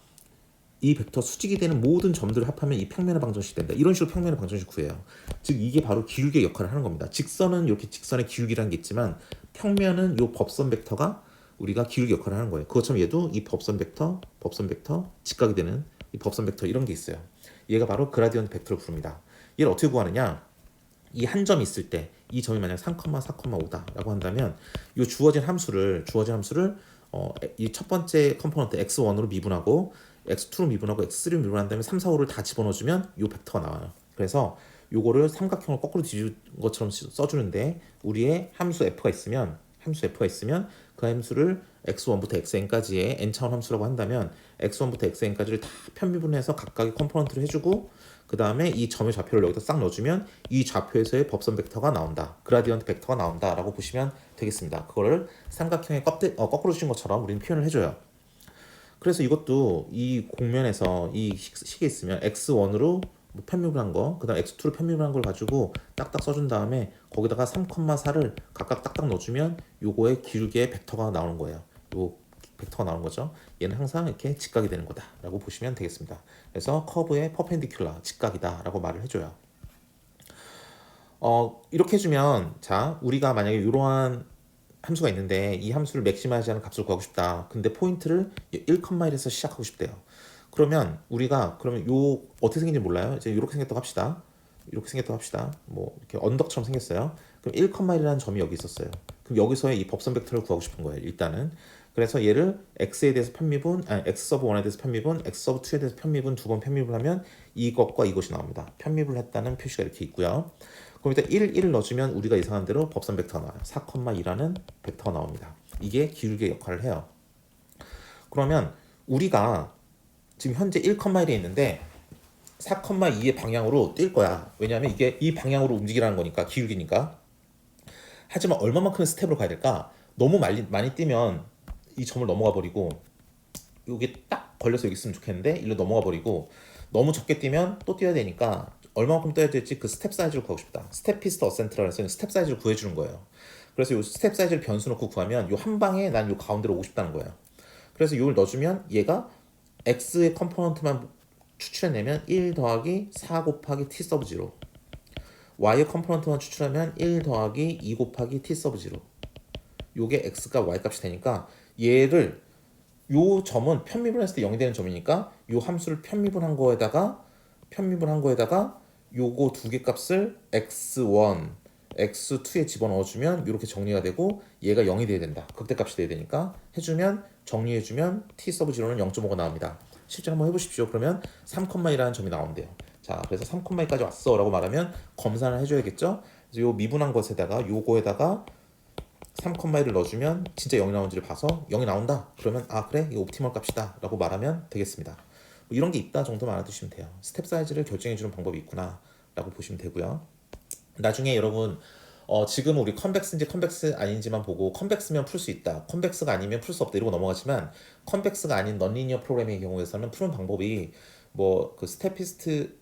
A: 이 벡터 수직이 되는 모든 점들을 합하면 이 평면의 방정식이 된다. 이런 식으로 평면의 방정식 구해요. 즉 이게 바로 기울기의 역할을 하는 겁니다. 직선은 이렇게 직선의 기울기라는 게 있지만 평면은 요 법선 벡터가 우리가 기울기 역할을 하는 거예요. 그것처럼 얘도 이 법선 벡터, 직각이 되는 이 법선 벡터 이런 게 있어요. 얘가 바로 그라디언트 벡터를 부릅니다. 얘를 어떻게 구하느냐? 이 한 점이 있을 때 이 점이 만약 3,4,5다라고 한다면 이 주어진 함수를 이 첫 번째 컴포넌트 x1으로 미분하고 x2로 미분하고 x3로 미분한 다음에 3, 4, 5를 다 집어넣어주면 이 벡터가 나와요. 그래서 요거를 삼각형을 거꾸로 뒤집은 것처럼 써주는데 우리의 함수 f가 있으면 그 함수를 x1부터 xn까지의 n차원 함수라고 한다면 x1부터 xn까지를 다 편미분해서 각각의 컴포넌트를 해주고 그 다음에 이 점의 좌표를 여기다 싹 넣어주면 이 좌표에서의 법선 벡터가 나온다. 그라디언트 벡터가 나온다라고 보시면 되겠습니다. 그거를 삼각형의 거꾸로 주신 것처럼 우리는 표현을 해줘요. 그래서 이것도 이 공면에서 이 식에 있으면 x1으로 뭐 편미분한 거, 그 다음 x2로 편미분한 걸 가지고 딱딱 써준 다음에 거기다가 3,4를 각각 딱딱 넣어주면 요거의 기울기의 벡터가 나오는 거예요. 요 벡터가 나오는 거죠. 얘는 항상 이렇게 직각이 되는 거다라고 보시면 되겠습니다. 그래서 커브의 퍼펜디큘러 직각이다라고 말을 해줘요. 이렇게 해주면 자 우리가 만약에 이러한 함수가 있는데 이 함수를 맥시마이즈하는 값을 구하고 싶다. 근데 포인트를 1,1에서 시작하고 싶대요. 그러면 우리가 요 어떻게 생긴지 몰라요. 이제 이렇게 생겼다고 합시다. 뭐 이렇게 언덕처럼 생겼어요. 그럼 1,1이라는 점이 여기 있었어요. 그럼 여기서의 이 법선 벡터를 구하고 싶은 거예요. 일단은. 그래서 얘를 x에 대해서 편미분, x 서브 1에 대해서 편미분, x 서브 2에 대해서 편미분 두 번 편미분을 하면 이것과 이것이 나옵니다. 편미분을 했다는 표시가 이렇게 있고요. 그럼 일단 1을 넣어주면 우리가 예상한 대로 법선 벡터가 나와요. 4,2라는 벡터가 나옵니다. 이게 기울기의 역할을 해요. 그러면 우리가 지금 현재 1,1에 있는데 4,2의 방향으로 뛸 거야. 왜냐하면 이게 이 방향으로 움직이라는 거니까 기울기니까. 하지만 얼마만큼의 스텝으로 가야 될까? 너무 많이 뛰면 이 점을 넘어가 버리고 이게 딱 걸려서 여기 있으면 좋겠는데 일로 넘어가 버리고 너무 적게 뛰면 또 뛰어야 되니까 얼마만큼 뛰어야 될지 그 스텝 사이즈를 구하고 싶다. 스텝피스트 어센트라 해서 스텝 사이즈를 구해주는 거예요. 그래서 이 스텝 사이즈를 변수 놓고 구하면 이 한 방에 난 이 가운데로 오고 싶다는 거예요. 그래서 이걸 넣어주면 얘가 x의 컴포넌트만 추출해내면 1 더하기 4 곱하기 t 서브 0 y의 컴포넌트만 추출하면 1 더하기 2 곱하기 t 서브 0 요게 x가 y 값이 되니까 얘를 요 점은 편미분했을 때 0이 되는 점이니까 요 함수를 편미분한 거에다가 요거 두 개 값을 x1, x2에 집어넣어주면 이렇게 정리가 되고 얘가 0이 돼야 된다. 극대값이 돼야 되니까 해주면 정리해주면 t 서브 0는 0.5가 나옵니다. 실제로 한번 해보십시오. 그러면 3,2라는 점이 나온대요. 자, 그래서 3,2까지 왔어 라고 말하면 검산을 해줘야겠죠. 그래서 요 미분한 것에다가 요거에다가 3,1을 넣어주면 진짜 0이 나오는지를 봐서 0이 나온다. 그러면 아 그래 이거 옵티멀 값이다 라고 말하면 되겠습니다. 뭐 이런 게 있다 정도만 알아두시면 돼요. 스텝 사이즈를 결정해주는 방법이 있구나 라고 보시면 되고요. 나중에 여러분 지금 우리 컨벡스인지 컨벡스 아닌지만 보고 컨벡스면 풀 수 있다, 컨벡스가 아니면 풀 수 없다 이러고 넘어가지만 컨벡스가 아닌 넌리니어 프로그래밍의 경우에서는 푸는 방법이 뭐 그 스테피스트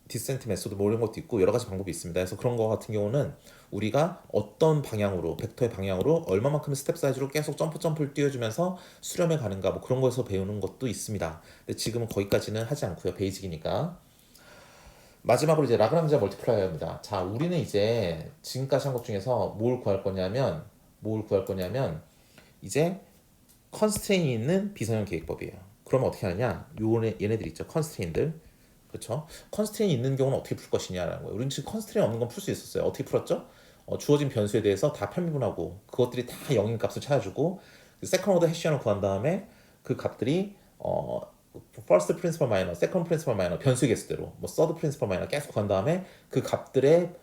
A: 디센트 메소드 뭐 이런 것도 있고 여러 가지 방법이 있습니다. 그래서 그런 거 같은 경우는 우리가 어떤 방향으로 벡터의 방향으로 얼마만큼의 스텝 사이즈로 계속 점프를 띄워주면서 수렴해 가는가 뭐 그런 거에서 배우는 것도 있습니다. 근데 지금은 거기까지는 하지 않고요. 베이직이니까. 마지막으로 이제 라그랑지 멀티플라이어입니다. 자, 우리는 이제 지금까지 한 것 중에서 뭘 구할 거냐면 이제 컨스트레인이 있는 비선형 계획법이에요. 그러면 어떻게 하느냐? 얘네들 있죠. 컨스트레인들. 그렇죠? 컨스트레인이 있는 경우는 어떻게 풀 것이냐라는 거예요. 우리는 지금 컨스트레인 없는 건 풀 수 있었어요. 어떻게 풀었죠? 주어진 변수에 대해서 다 편미분하고 그것들이 다 0인 값을 찾아주고 세컨 오더 해시언을 구한 다음에 그 값들이 first principal minor, second principal minor 변수의 개수대로 뭐 third principal minor 계속 구한 다음에 그 값들의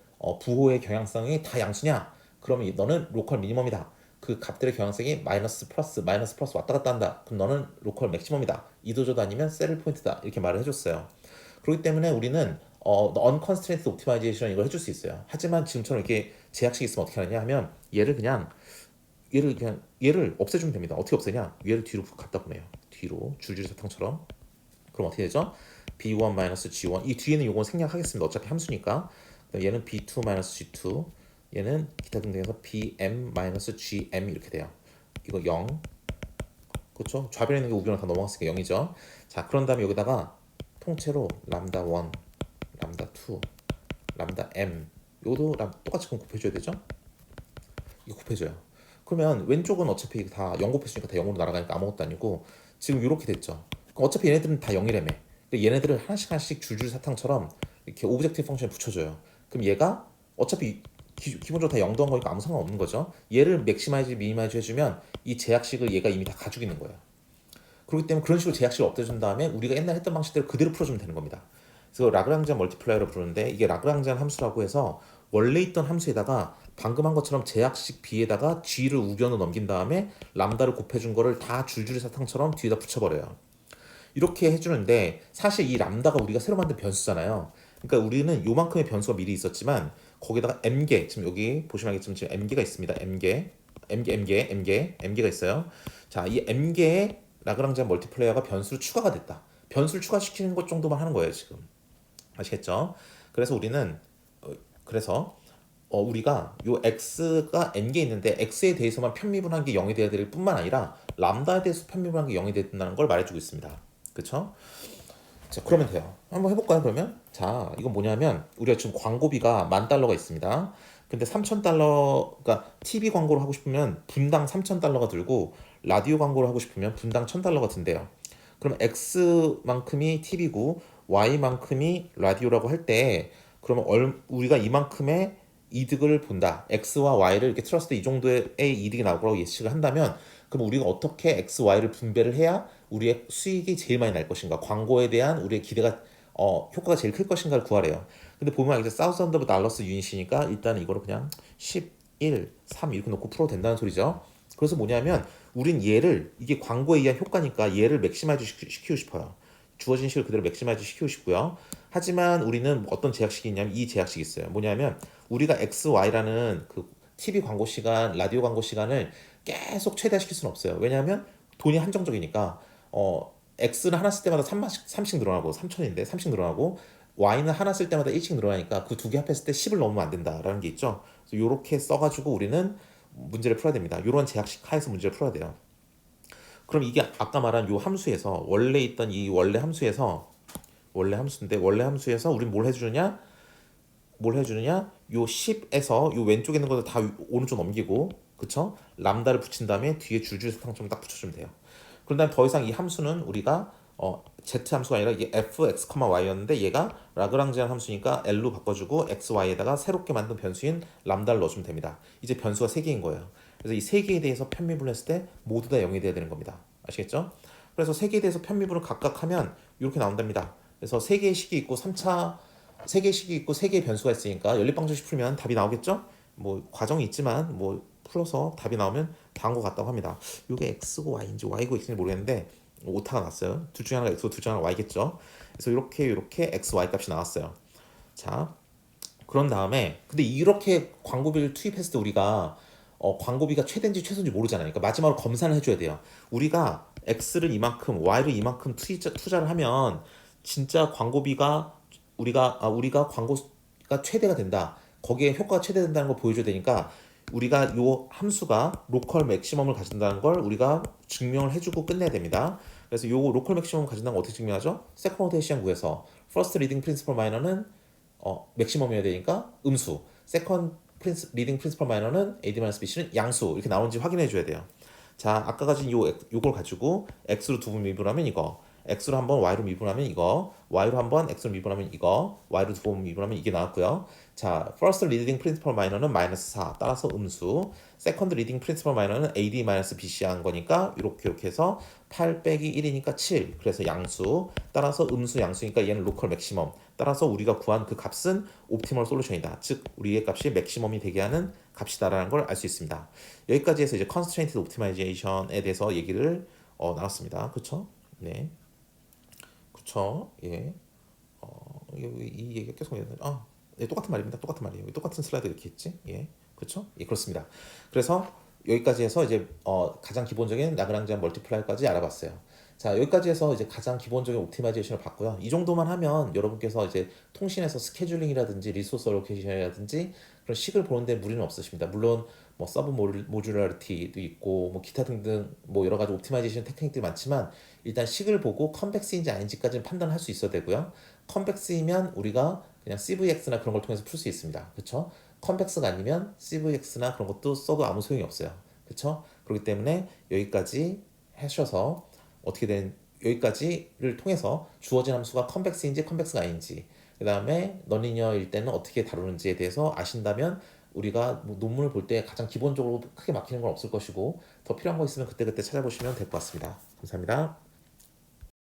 A: 부호의 경향성이 다 양수냐? 그러면 너는 로컬 미니멈이다. 그 값들의 경향성이 마이너스 플러스 왔다 갔다 한다. 그럼 너는 로컬 맥시멈이다. 이도저도 아니면 세를 포인트다. 이렇게 말을 해줬어요. 그렇기 때문에 우리는 unconstrained optimization 이걸 해줄 수 있어요. 하지만 지금처럼 이렇게 제약식 있으면 어떻게 하느냐 하면 얘를 없애주면 됩니다. 어떻게 없애냐? 얘를 뒤로 갖다 보내요. 뒤로 줄줄이 사탕처럼. 그럼 어떻게 되죠? b1-g1 이 뒤에는 요건 생략하겠습니다. 어차피 함수니까. 얘는 b2-g2 얘는 기타 등등해서 bm-gm 이렇게 돼요. 이거 0 그렇죠? 좌변에 있는 게 우변으로 다 넘어갔으니까 0이죠. 자, 그런 다음에 여기다가 통째로 람다 1, 람다 2, 람다 m 요도 똑같이 그럼 곱해줘야 되죠? 이거 곱해줘요. 그러면 왼쪽은 어차피 다 0 곱했으니까 다 0으로 날아가니까 아무것도 아니고 지금 이렇게 됐죠. 그럼 어차피 얘네들은 다 0이라며. 근데 얘네들을 하나씩 줄줄 사탕처럼 이렇게 오브젝티브 펑션에 붙여줘요. 그럼 얘가 어차피 기본적으로 다 0도 한 거니까 아무 상관없는 거죠. 얘를 맥시마이즈, 미니마이즈 해주면 이 제약식을 얘가 이미 다 가지고 있는 거예요. 그렇기 때문에 그런 식으로 제약식을 업데이트한 다음에 우리가 옛날 했던 방식대로 그대로 풀어주면 되는 겁니다. 그래서 라그랑지안 멀티플라이어로 부르는데 이게 라그랑지안 함수라고 해서 원래 있던 함수에다가 방금 한 것처럼 제약식 b에다가 g를 우변으로 넘긴 다음에 람다를 곱해준 거를 다 줄줄이 사탕처럼 뒤에다 붙여버려요. 이렇게 해주는데 사실 이 람다가 우리가 새로 만든 변수잖아요. 그러니까 우리는 요만큼의 변수가 미리 있었지만 거기다가 m개 지금 여기 보시면 알겠지만 지금 m개가 있습니다. m개가 있어요. 자, 이 m개의 라그랑지안 멀티플레이어가 변수로 추가가 됐다. 변수를 추가시키는 것 정도만 하는 거예요 지금. 아시겠죠? 그래서 우리는 우리가 요 x가 n개 있는데 x에 대해서만 편미분한 게 0이 돼야 될 뿐만 아니라 람다에 대해서 편미분한 게 0이 된다는 걸 말해주고 있습니다. 그쵸? 자, 그러면 돼요. 한번 해볼까요 그러면? 자, 이건 뭐냐면 우리가 지금 광고비가 $10,000가 있습니다. 근데 3,000달러, 그러니까 TV 광고를 하고 싶으면 분당 3,000달러가 들고 라디오 광고를 하고 싶으면 분당 1,000달러가 든대요. 그럼 X만큼이 TV고 Y만큼이 라디오라고 할 때 그러면 우리가 이만큼의 이득을 본다. X와 Y를 이렇게 틀었을 때 이 정도의 이득이 나올 거라고 예측을 한다면 그럼 우리가 어떻게 X, Y를 분배를 해야 우리의 수익이 제일 많이 날 것인가? 광고에 대한 우리의 기대가 효과가 제일 클 것인가를 구하래요. 근데 보면 이제 사우선드 오브 달러스 유닛이니까 일단 이거를 그냥 10, 1, 3 이렇게 놓고 풀어도 된다는 소리죠. 그래서 뭐냐면 우린 얘를 이게 광고에 의한 효과니까 얘를 맥시마이즈 시키고 싶어요. 주어진 식을 그대로 맥시마이즈 시키고 싶고요. 하지만 우리는 어떤 제약식이 있냐면 이 제약식이 있어요. 뭐냐면 우리가 X, Y라는 그 TV 광고 시간, 라디오 광고 시간을 계속 최대화시킬 수는 없어요. 왜냐하면 돈이 한정적이니까 X는 하나 쓸 때마다 3씩 늘어나고 3천인데 3씩 늘어나고 Y는 하나 쓸 때마다 1씩 늘어나니까 그 두 개 합했을 때 10을 넘으면 안 된다라는 게 있죠. 그래서 이렇게 써가지고 우리는 문제를 풀어야 됩니다. 이런 제약식 하에서 문제를 풀어야 돼요. 그럼 이게 아까 말한 요 함수에서 원래 있던 이 원래 함수에서 우린 뭘 해주느냐? 요 10에서 요 왼쪽에 있는 것들 다 오른쪽 넘기고 그쵸? 람다를 붙인 다음에 뒤에 줄줄 사탕 좀 딱 붙여주면 돼요. 그런 다음에 더 이상 이 함수는 우리가 z 함수가 아니라 이게 fx, y였는데 얘가 라그랑지안 함수니까 l로 바꿔주고 x, y에다가 새롭게 만든 변수인 람다를 넣어주면 됩니다. 이제 변수가 3개인 거예요. 그래서 이 3개에 대해서 편미분을 했을 때 모두 다 0이 돼야 되는 겁니다. 아시겠죠? 그래서 3개에 대해서 편미분을 각각 하면 이렇게 나온답니다. 그래서 3개의 식이 있고 3차 3개의 식이 있고 3개의 변수가 있으니까 연립방정식 풀면 답이 나오겠죠? 뭐 과정이 있지만 뭐 풀어서 답이 나오면 다한 것 같다고 합니다. 이게 x고 y인지 y고 x인지 모르겠는데 오타가 났어요. 둘 중에 하나가 x고 둘 중에 하나가 y겠죠. 그래서 이렇게 x, y 값이 나왔어요. 자, 그런 다음에 근데 이렇게 광고비를 투입했을 때 우리가 광고비가 최대인지 최소인지 모르잖아요. 그러니까 마지막으로 검사를 해줘야 돼요. 우리가 x를 이만큼, y를 이만큼 투자를 하면 진짜 광고비가 우리가 광고가 최대가 된다. 거기에 효과가 최대된다는 걸 보여줘야 되니까 우리가 요 함수가 로컬 맥시멈을 가진다는 걸 우리가 증명을 해주고 끝내야 됩니다. 그래서 요 로컬 맥시멈을 가진다는 걸 어떻게 증명하죠? 세컨 오더 해시안 구에서 퍼스트 리딩 프린시플 마이너는 맥시멈이어야 되니까 음수, 세컨 리딩 프린시플 마이너는 AD-BC는 양수 이렇게 나오는지 확인해 줘야 돼요. 자, 아까 가진 요걸 가지고 x로 두 번 미분하면 이거, x로 한번 y로 미분하면 이거, y로 한번 x로 미분하면 이거, y로 두 번 미분하면 이게 나왔고요. 자, first leading principal minor는 마이너스 4 따라서 음수, second leading principal minor는 AD-BC 한 거니까 이렇게 해서 8 빼기 1이니까 7 그래서 양수 따라서 음수 양수니까 얘는 로컬 맥시멈 따라서 우리가 구한 그 값은 옵티멀 솔루션이다. 즉 우리의 값이 맥시멈이 되게 하는 값이다라는 걸 알 수 있습니다. 여기까지 해서 이제 constrainted optimization에 대해서 얘기를 나눴습니다. 그렇죠? 네. 그렇죠? 예. 이 얘기가 계속 네, 똑같은 말입니다. 똑같은 말이에요. 똑같은 슬라이드 이렇게 있지? 예. 그렇죠? 예, 그렇습니다. 그래서 여기까지 해서 이제 가장 기본적인 라그랑지안 멀티플라이어까지 알아봤어요. 자, 여기까지 해서 이제 가장 기본적인 옵티마이제이션을 봤고요. 이 정도만 하면 여러분께서 이제 통신에서 스케줄링이라든지 리소스 어로케이션이라든지 그런 식을 보는데 무리는 없으십니다. 물론 뭐 서브 모듈러리티도 있고 뭐 기타 등등 뭐 여러 가지 옵티마이제이션 테크닉들이 많지만 일단 식을 보고 컨벡스인지 아닌지까지는 판단할 수 있어야 되고요. 컨벡스이면 우리가 그냥 CVX나 그런 걸 통해서 풀 수 있습니다. 그렇죠? 컨벡스가 아니면 CVX나 그런 것도 써도 아무 소용이 없어요. 그렇죠? 그렇기 때문에 여기까지 하셔서 어떻게 된 여기까지를 통해서 주어진 함수가 컨벡스인지 컨벡스가 아닌지 그 다음에 너리니어일 때는 어떻게 다루는지에 대해서 아신다면 우리가 뭐 논문을 볼 때 가장 기본적으로 크게 막히는 건 없을 것이고 더 필요한 거 있으면 그때그때 찾아보시면 될 것 같습니다. 감사합니다.